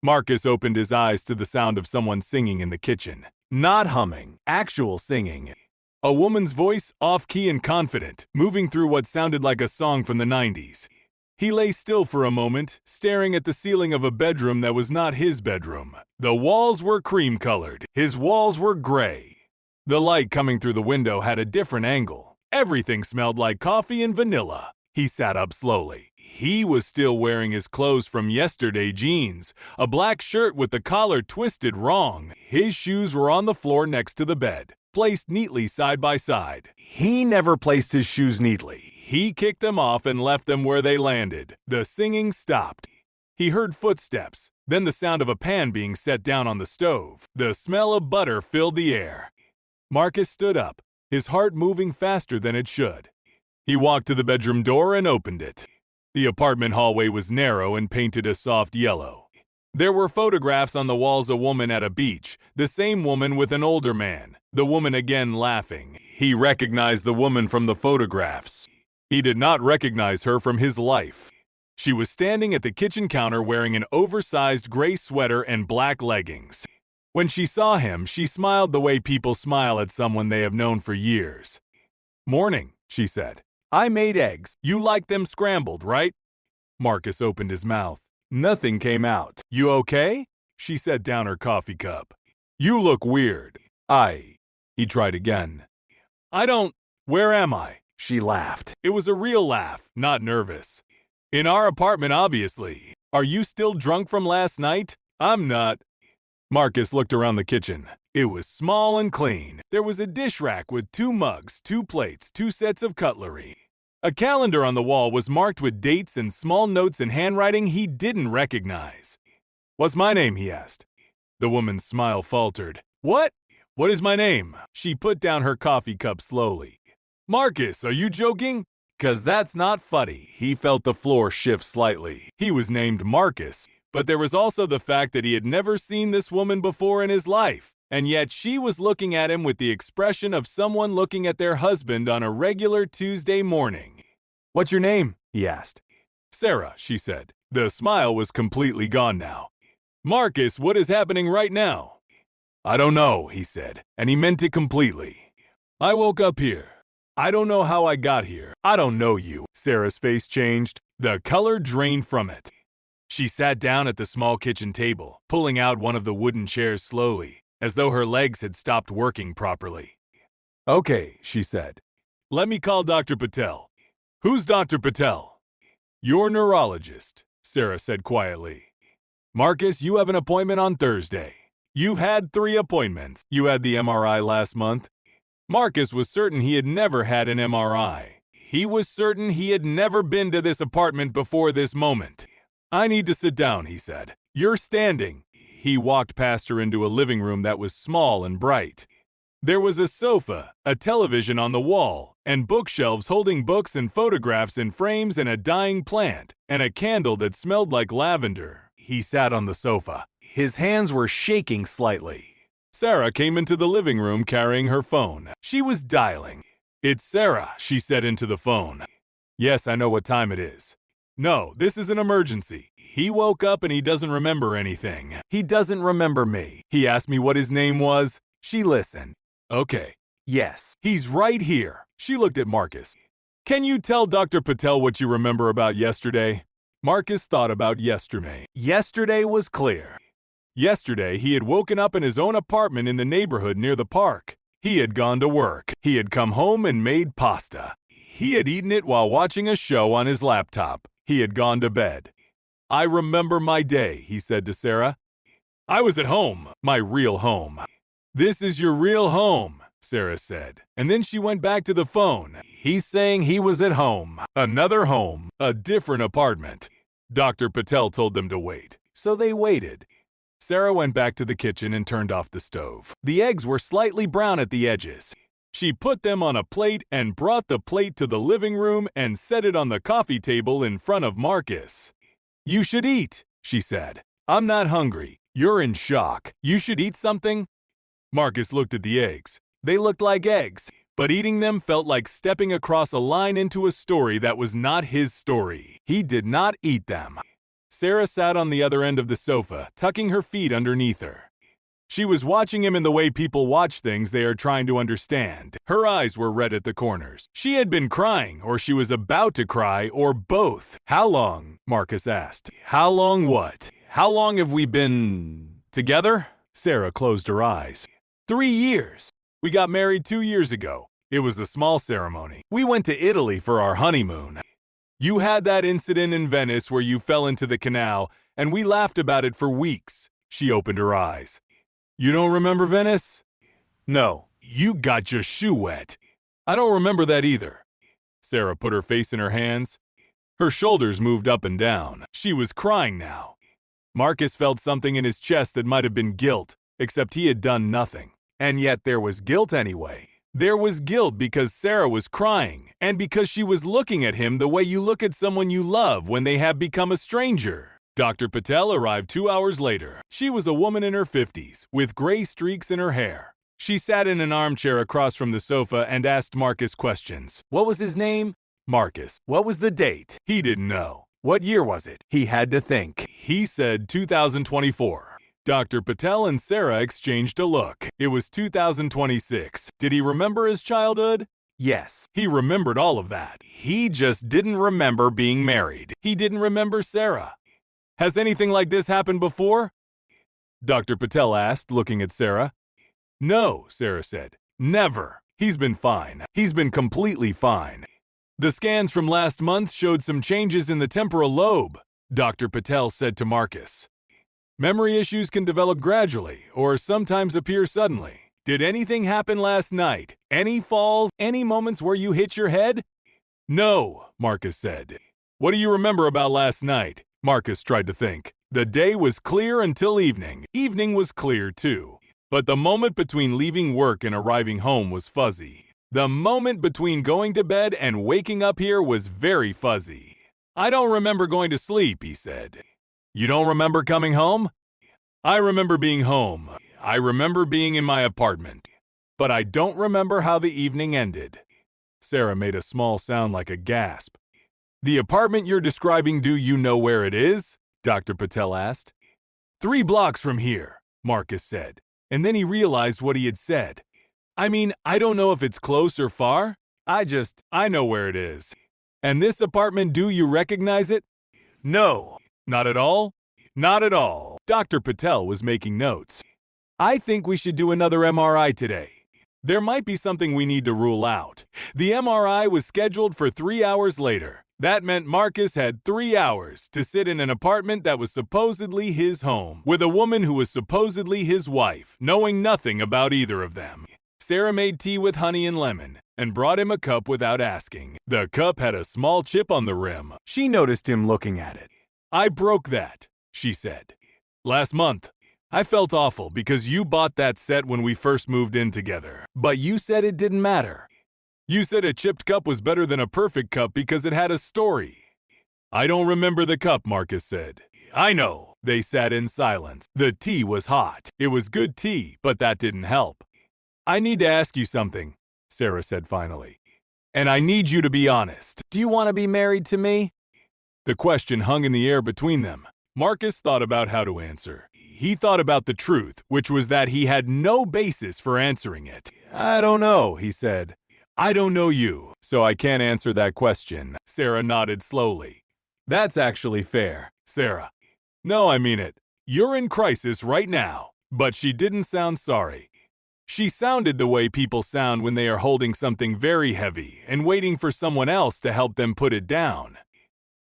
Marcus opened his eyes to the sound of someone singing in the kitchen. Not humming, actual singing. A woman's voice, off-key and confident, moving through what sounded like a song from the 90s. He lay still for a moment, staring at the ceiling of a bedroom that was not his bedroom. The walls were cream-colored. His walls were gray. The light coming through the window had a different angle. Everything smelled like coffee and vanilla. He sat up slowly. He was still wearing his clothes from yesterday jeans, a black shirt with the collar twisted wrong. His shoes were on the floor next to the bed, placed neatly side by side. He never placed his shoes neatly. He kicked them off and left them where they landed. The singing stopped. He heard footsteps, then the sound of a pan being set down on the stove. The smell of butter filled the air. Marcus stood up, his heart moving faster than it should. He walked to the bedroom door and opened it. The apartment hallway was narrow and painted a soft yellow. There were photographs on the walls of a woman at a beach, the same woman with an older man, the woman again laughing. He recognized the woman from the photographs. He did not recognize her from his life. She was standing at the kitchen counter wearing an oversized gray sweater and black leggings. When she saw him, she smiled the way people smile at someone they have known for years. "Morning," she said. "I made eggs. You like them scrambled, right?" Marcus opened his mouth. Nothing came out. "You okay?" She set down her coffee cup. "You look weird." He tried again. Where am I?" She laughed. It was a real laugh, not nervous. "In our apartment, obviously. Are you still drunk from last night?" "I'm not." Marcus looked around the kitchen. It was small and clean. There was a dish rack with 2 mugs, 2 plates, 2 sets of cutlery. A calendar on the wall was marked with dates and small notes in handwriting he didn't recognize. "What's my name?" he asked. The woman's smile faltered. "What? What is my name?" She put down her coffee cup slowly. "Marcus, are you joking? 'Cause that's not funny." He felt the floor shift slightly. He was named Marcus, but there was also the fact that he had never seen this woman before in his life. And yet she was looking at him with the expression of someone looking at their husband on a regular Tuesday morning. "What's your name?" he asked. "Sarah," she said. The smile was completely gone now. "Marcus, what is happening right now?" "I don't know," he said, and he meant it completely. "I woke up here. I don't know how I got here. I don't know you." Sarah's face changed. The color drained from it. She sat down at the small kitchen table, pulling out one of the wooden chairs slowly, as though her legs had stopped working properly. "Okay," she said. "Let me call Dr. Patel." "Who's Dr. Patel?" "Your neurologist," Sarah said quietly. "Marcus, you have an appointment on Thursday. You've had 3 appointments. You had the MRI last month." Marcus was certain he had never had an MRI. He was certain he had never been to this apartment before this moment. "I need to sit down," he said. "You're standing." He walked past her into a living room that was small and bright. There was a sofa, a television on the wall, and bookshelves holding books and photographs in frames and a dying plant, and a candle that smelled like lavender. He sat on the sofa. His hands were shaking slightly. Sarah came into the living room carrying her phone. She was dialing. "It's Sarah," she said into the phone. "Yes, I know what time it is." "No, this is an emergency. He woke up and he doesn't remember anything. He doesn't remember me. He asked me what his name was." She listened. "Okay. Yes, he's right here." She looked at Marcus. "Can you tell Dr. Patel what you remember about yesterday?" Marcus thought about yesterday. Yesterday was clear. Yesterday, he had woken up in his own apartment in the neighborhood near the park. He had gone to work. He had come home and made pasta. He had eaten it while watching a show on his laptop. He had gone to bed. "I remember my day," he said to Sarah. "I was at home, my real home." "This is your real home," Sarah said. And then she went back to the phone. He's saying he was at home. Another home. A different apartment. Dr. Patel told them to wait. So they waited. Sarah went back to the kitchen and turned off the stove. The eggs were slightly brown at the edges. She put them on a plate and brought the plate to the living room and set it on the coffee table in front of Marcus. "You should eat," she said. "I'm not hungry. You're in shock. You should eat something." Marcus looked at the eggs. They looked like eggs, but eating them felt like stepping across a line into a story that was not his story. He did not eat them. Sarah sat on the other end of the sofa, tucking her feet underneath her. She was watching him in the way people watch things they are trying to understand. Her eyes were red at the corners. She had been crying, or she was about to cry, or both. "How long?" Marcus asked. "How long what? How long have we been together?" Sarah closed her eyes. 3 years. We got married 2 years ago. It was a small ceremony. We went to Italy for our honeymoon. You had that incident in Venice where you fell into the canal, and we laughed about it for weeks. She opened her eyes. You don't remember Venice? No. You got your shoe wet. I don't remember that either. Sarah put her face in her hands. Her shoulders moved up and down. She was crying now. Marcus felt something in his chest that might have been guilt, except he had done nothing. And yet there was guilt anyway. There was guilt because Sarah was crying, and because she was looking at him the way you look at someone you love when they have become a stranger. Dr. Patel arrived 2 hours later. She was a woman in her 50s, with gray streaks in her hair. She sat in an armchair across from the sofa and asked Marcus questions. What was his name? Marcus. What was the date? He didn't know. What year was it? He had to think. He said 2024. Dr. Patel and Sarah exchanged a look. It was 2026. Did he remember his childhood? Yes, he remembered all of that. He just didn't remember being married. He didn't remember Sarah. Has anything like this happened before? Dr. Patel asked, looking at Sarah. No, Sarah said. Never. He's been fine. He's been completely fine. The scans from last month showed some changes in the temporal lobe, Dr. Patel said to Marcus. Memory issues can develop gradually or sometimes appear suddenly. Did anything happen last night? Any falls? Any moments where you hit your head? No, Marcus said. What do you remember about last night? Marcus tried to think. The day was clear until evening. Evening was clear too. But the moment between leaving work and arriving home was fuzzy. The moment between going to bed and waking up here was very fuzzy. I don't remember going to sleep, he said. You don't remember coming home? I remember being home. I remember being in my apartment. But I don't remember how the evening ended. Sarah made a small sound like a gasp. The apartment you're describing, do you know where it is? Dr. Patel asked. 3 blocks from here, Marcus said. And then he realized what he had said. I mean, I don't know if it's close or far. I know where it is. And this apartment, do you recognize it? No. Not at all? Not at all. Dr. Patel was making notes. I think we should do another MRI today. There might be something we need to rule out. The MRI was scheduled for 3 hours later. That meant Marcus had 3 hours to sit in an apartment that was supposedly his home, with a woman who was supposedly his wife, knowing nothing about either of them. Sarah made tea with honey and lemon, and brought him a cup without asking. The cup had a small chip on the rim. She noticed him looking at it. I broke that, she said. Last month. I felt awful because you bought that set when we first moved in together. But you said it didn't matter. You said a chipped cup was better than a perfect cup because it had a story. I don't remember the cup, Marcus said. I know. They sat in silence. The tea was hot. It was good tea, but that didn't help. I need to ask you something, Sarah said finally. And I need you to be honest. Do you want to be married to me? The question hung in the air between them. Marcus thought about how to answer. He thought about the truth, which was that he had no basis for answering it. I don't know, he said. I don't know you, so I can't answer that question. Sarah nodded slowly. That's actually fair, Sarah. No, I mean it. You're in crisis right now. But she didn't sound sorry. She sounded the way people sound when they are holding something very heavy and waiting for someone else to help them put it down.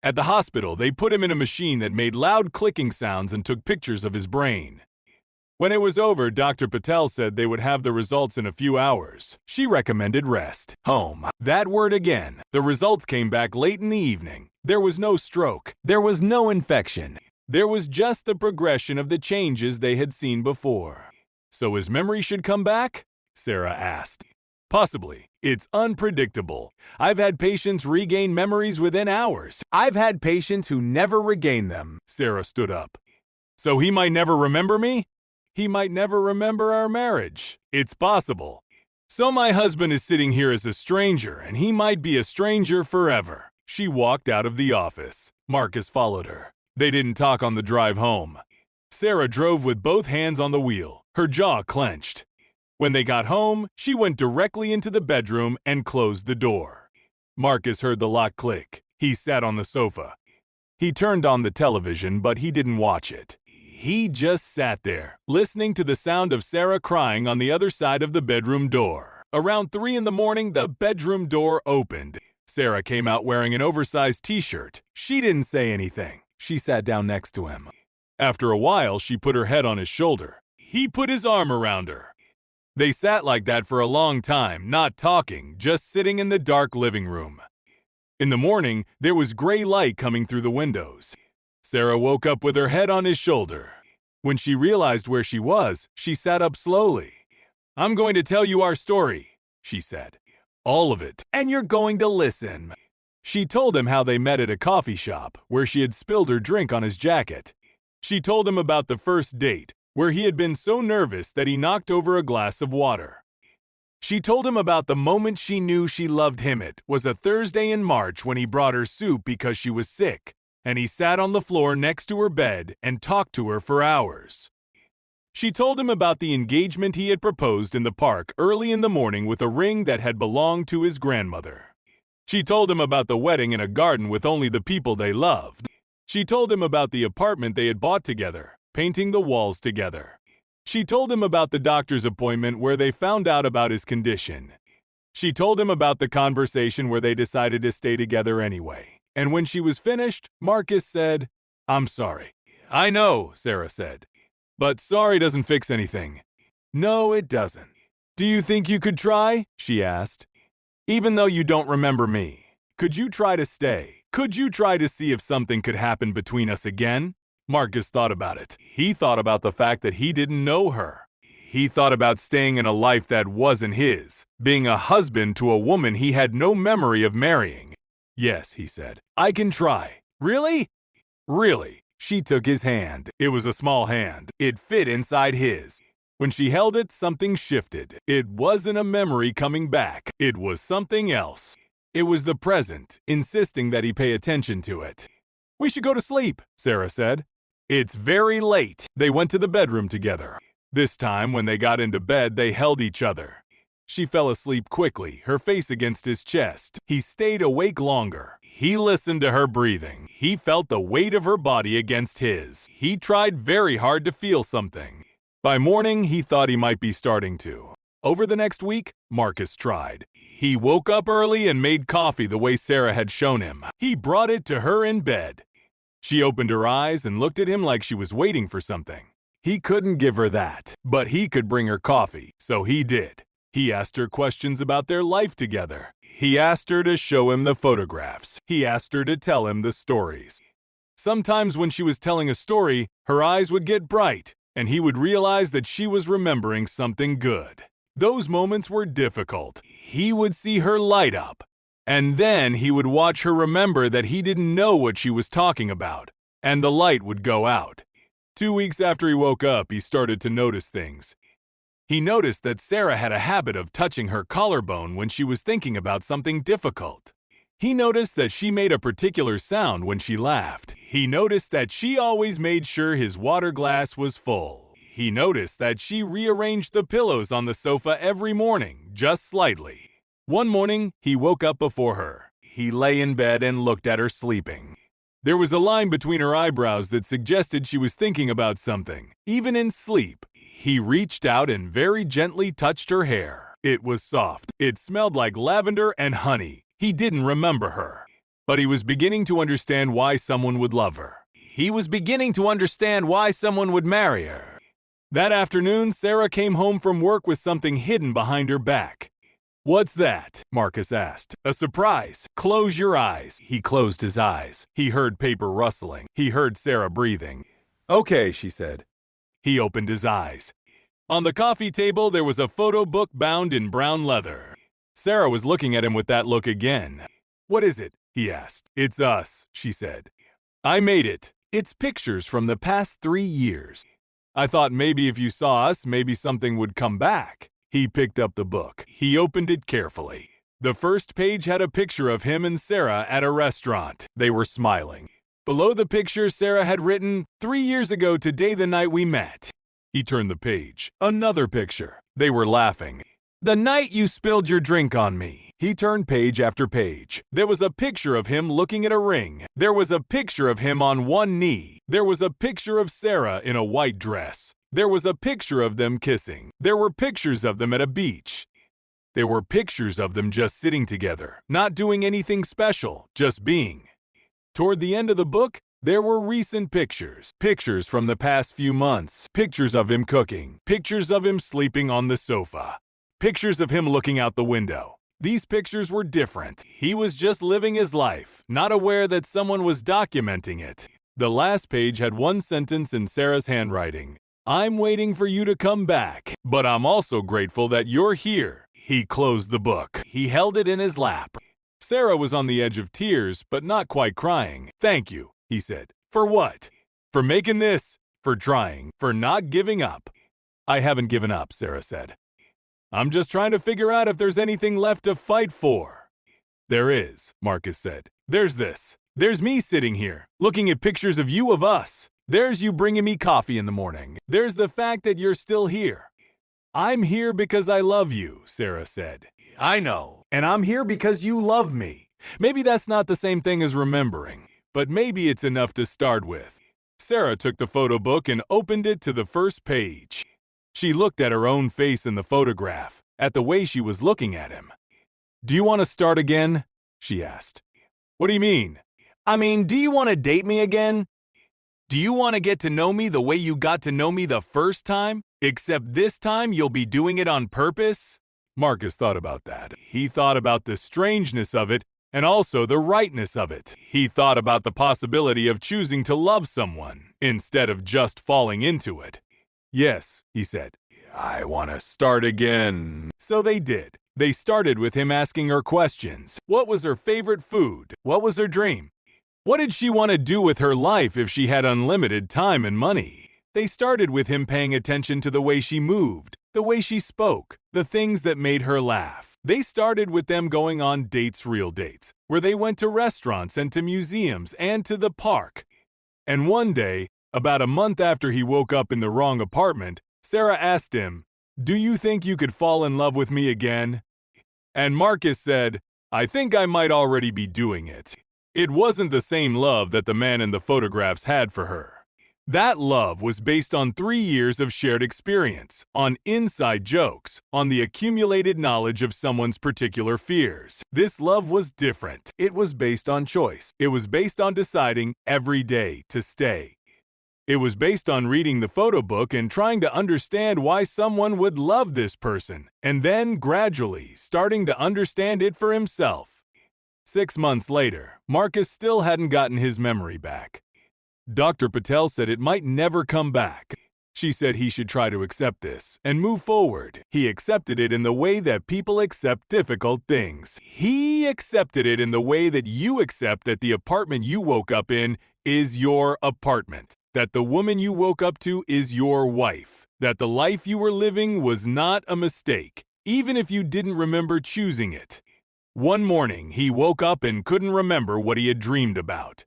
At the hospital, they put him in a machine that made loud clicking sounds and took pictures of his brain. When it was over, Dr. Patel said they would have the results in a few hours. She recommended rest. Home. That word again. The results came back late in the evening. There was no stroke. There was no infection. There was just the progression of the changes they had seen before. So his memory should come back? Sarah asked. Possibly. It's unpredictable. I've had patients regain memories within hours. I've had patients who never regain them. Sarah stood up. So he might never remember me? He might never remember our marriage. It's possible. So my husband is sitting here as a stranger, and he might be a stranger forever. She walked out of the office. Marcus followed her. They didn't talk on the drive home. Sarah drove with both hands on the wheel, her jaw clenched. When they got home, she went directly into the bedroom and closed the door. Marcus heard the lock click. He sat on the sofa. He turned on the television, but he didn't watch it. He just sat there, listening to the sound of Sarah crying on the other side of the bedroom door. Around 3 in the morning, the bedroom door opened. Sarah came out wearing an oversized t-shirt. She didn't say anything. She sat down next to him. After a while, she put her head on his shoulder. He put his arm around her. They sat like that for a long time, not talking, just sitting in the dark living room. In the morning, there was gray light coming through the windows. Sarah woke up with her head on his shoulder. When she realized where she was, she sat up slowly. "I'm going to tell you our story," she said. "All of it, and you're going to listen." She told him how they met at a coffee shop, where she had spilled her drink on his jacket. She told him about the first date, where he had been so nervous that he knocked over a glass of water. She told him about the moment she knew she loved him. It was a Thursday in March when he brought her soup because she was sick, and he sat on the floor next to her bed and talked to her for hours. She told him about the engagement he had proposed in the park early in the morning with a ring that had belonged to his grandmother. She told him about the wedding in a garden with only the people they loved. She told him about the apartment they had bought together, painting the walls together. She told him about the doctor's appointment where they found out about his condition. She told him about the conversation where they decided to stay together anyway. And when she was finished, Marcus said, "I'm sorry." "I know," Sarah said. "But sorry doesn't fix anything." "No, it doesn't." "Do you think you could try?" she asked. "Even though you don't remember me, could you try to stay? Could you try to see if something could happen between us again?" Marcus thought about it. He thought about the fact that he didn't know her. He thought about staying in a life that wasn't his, being a husband to a woman he had no memory of marrying. "Yes," he said, "I can try." "Really?" "Really." She took his hand. It was a small hand. It fit inside his. When she held it, something shifted. It wasn't a memory coming back. It was something else. It was the present, insisting that he pay attention to it. "We should go to sleep," Sarah said. "It's very late." They went to the bedroom together. This time, when they got into bed, they held each other. She fell asleep quickly, her face against his chest. He stayed awake longer. He listened to her breathing. He felt the weight of her body against his. He tried very hard to feel something. By morning, he thought he might be starting to. Over the next week, Marcus tried. He woke up early and made coffee the way Sarah had shown him. He brought it to her in bed. She opened her eyes and looked at him like she was waiting for something. He couldn't give her that, but he could bring her coffee, so he did. He asked her questions about their life together. He asked her to show him the photographs. He asked her to tell him the stories. Sometimes when she was telling a story, her eyes would get bright, and he would realize that she was remembering something good. Those moments were difficult. He would see her light up. And then he would watch her remember that he didn't know what she was talking about, and the light would go out. 2 weeks after he woke up, he started to notice things. He noticed that Sarah had a habit of touching her collarbone when she was thinking about something difficult. He noticed that she made a particular sound when she laughed. He noticed that she always made sure his water glass was full. He noticed that she rearranged the pillows on the sofa every morning, just slightly. One morning, he woke up before her. He lay in bed and looked at her sleeping. There was a line between her eyebrows that suggested she was thinking about something, even in sleep. He reached out and very gently touched her hair. It was soft. It smelled like lavender and honey. He didn't remember her, but he was beginning to understand why someone would love her. He was beginning to understand why someone would marry her. That afternoon, Sarah came home from work with something hidden behind her back. "What's that?" Marcus asked. "A surprise. Close your eyes." He closed his eyes. He heard paper rustling. He heard Sarah breathing. "Okay," she said. He opened his eyes. On the coffee table, there was a photo book bound in brown leather. Sarah was looking at him with that look again. "What is it?" he asked. "It's us," she said. "I made it. It's pictures from the past 3 years. I thought maybe if you saw us, maybe something would come back." He picked up the book. He opened it carefully. The first page had a picture of him and Sarah at a restaurant. They were smiling. Below the picture, Sarah had written, 3 years ago today the night we met. He turned the page. Another picture. They were laughing. The night you spilled your drink on me. He turned page after page. There was a picture of him looking at a ring. There was a picture of him on one knee. There was a picture of Sarah in a white dress. There was a picture of them kissing. There were pictures of them at a beach. There were pictures of them just sitting together, not doing anything special, just being. Toward the end of the book, there were recent pictures. Pictures from the past few months. Pictures of him cooking. Pictures of him sleeping on the sofa. Pictures of him looking out the window. These pictures were different. He was just living his life, not aware that someone was documenting it. The last page had one sentence in Sarah's handwriting. I'm waiting for you to come back, but I'm also grateful that you're here. He closed the book. He held it in his lap. Sarah was on the edge of tears, but not quite crying. Thank you, he said. For what? For making this, for trying, for not giving up. I haven't given up, Sarah said. I'm just trying to figure out if there's anything left to fight for. There is, Marcus said. There's this. There's me sitting here, looking at pictures of you of us. There's you bringing me coffee in the morning. There's the fact that you're still here. I'm here because I love you, Sarah said. I know. And I'm here because you love me. Maybe that's not the same thing as remembering, but maybe it's enough to start with. Sarah took the photo book and opened it to the first page. She looked at her own face in the photograph, at the way she was looking at him. Do you want to start again? She asked. What do you mean? I mean, do you want to date me again? Do you want to get to know me the way you got to know me the first time? Except this time you'll be doing it on purpose? Marcus thought about that. He thought about the strangeness of it and also the rightness of it. He thought about the possibility of choosing to love someone instead of just falling into it. Yes, he said. I want to start again. So they did. They started with him asking her questions. What was her favorite food? What was her dream? What did she want to do with her life if she had unlimited time and money? They started with him paying attention to the way she moved, the way she spoke, the things that made her laugh. They started with them going on dates, real dates, where they went to restaurants and to museums and to the park. And one day, about a month after he woke up in the wrong apartment, Sarah asked him, Do you think you could fall in love with me again? And Marcus said, I think I might already be doing it. It wasn't the same love that the man in the photographs had for her. That love was based on 3 years of shared experience, on inside jokes, on the accumulated knowledge of someone's particular fears. This love was different. It was based on choice. It was based on deciding every day to stay. It was based on reading the photo book and trying to understand why someone would love this person, and then gradually starting to understand it for himself. 6 months later, Marcus still hadn't gotten his memory back. Dr. Patel said it might never come back. She said he should try to accept this and move forward. He accepted it in the way that people accept difficult things. He accepted it in the way that you accept that the apartment you woke up in is your apartment. That the woman you woke up to is your wife, that the life you were living was not a mistake, even if you didn't remember choosing it. One morning, he woke up and couldn't remember what he had dreamed about.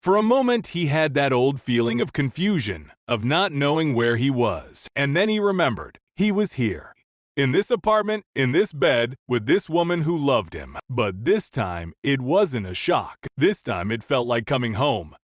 For a moment, he had that old feeling of confusion, of not knowing where he was, and then he remembered. He was here, in this apartment, in this bed, with this woman who loved him. But this time, it wasn't a shock. This time, it felt like coming home.